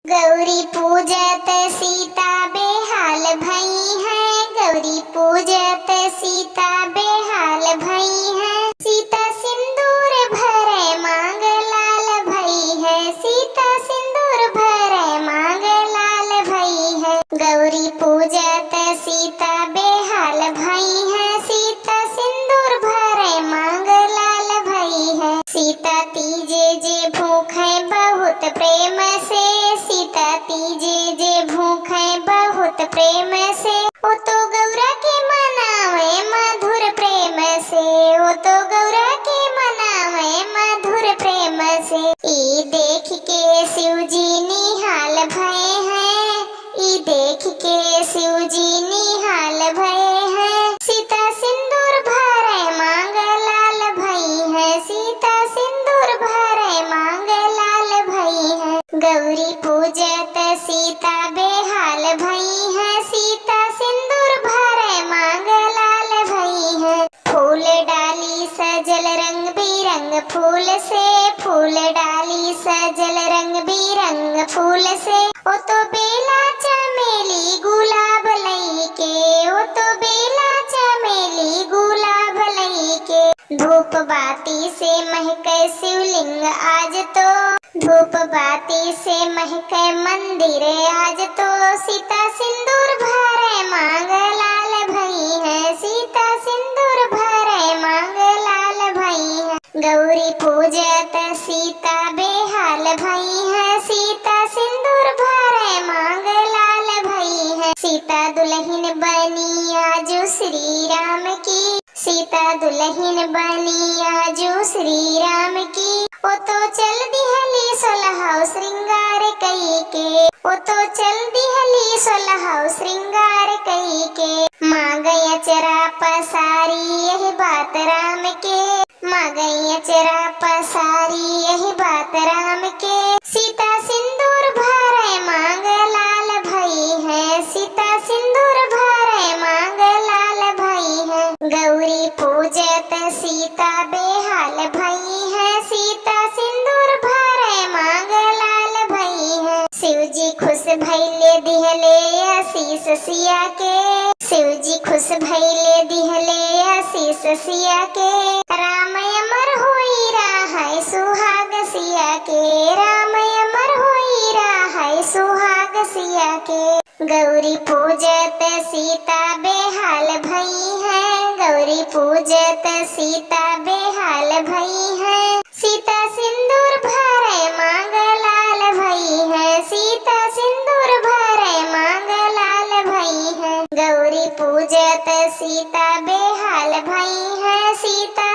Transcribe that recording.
गौरी पूजत सीता बेहाल भई है। गौरी पूजत सीता बेहाल भई है। सीता सिंदूर भरे मांग लाल भई है। सीता सिंदूर भरे मांग लाल भई है। गौरी पूजत सीता बेहाल भई है। सीता सिंदूर भरे मांग लाल भई है। सीता तीजे जे भूखे बहुत प्रेम से। सीता तीजे जे भूखे बहुत प्रेम से। वो तो गौरा के मनावे मधुर प्रेम से। वो तो गौरा के मनावे मधुर प्रेम से। ई देख के शिवजी निहाल भये हैं। ई देख के शिवजी निहाल भये हैं। सीता सिंदूर भरे मांग लाल भई है। सीता सिंदूर भरे मांग लाल भई है। गौरी पूजत सीता बेहाल भई है। सीता सिंदूर भरे मांग लाल भई है। फूल डाली सजल रंग बिरंग फूल से। फूल डाली सजल रंग बिरंग फूल से। ओ तो बेला चमेली गुलाब लई के। ओ तो बेला चमेली गुलाब लई के। धूप बाती से महके शिवलिंग आज तो। धूप बाती से महके मंदिर आज तो। सीता सिंदूर भरे मांग लाल भई है। सीता सिंदूर भरे मांग लाल भई है। गौरी पूजत सीता बेहाल भई है। सीता सिंदूर भरे मांग लाल भई है। सीता दुल्हन बनी आजू श्री राम की। सीता दुल्हन बनी आजू श्री राम की। वो तो चल दिहली सोलहाव श्रृंगार कई के। वो तो चल दिहली सोलहाव श्रृंगार कई के। माँ गया चरा पसारी यही बात राम के। माँ गया चरा पसारी यही बात राम के। सीता सिंदूर भरे मांग लाल भई है। सीता सिंदूर भरे मांग लाल भई है। गौरी पूजत सीता बेहाल भई है। सीता सिंदूर भरे मांग लाल भई है। शिवजी खुश भइले दिहले आशीष सिया के। शिवजी खुश भइले दिहले आशीष सिया के। राम अमर होई राहै सुहाग सिया के। राम अमर होई राहै सुहाग सिया के। गौरी पूजत सीता बेहाल भई है। गौरी पूजत सीता बेहाल भई है। सीता सिंदूर भरे मांग लाल भई है। सीता सिंदूर भरे मांग लाल भई है। गौरी पूजत सीता बेहाल भई है। सीता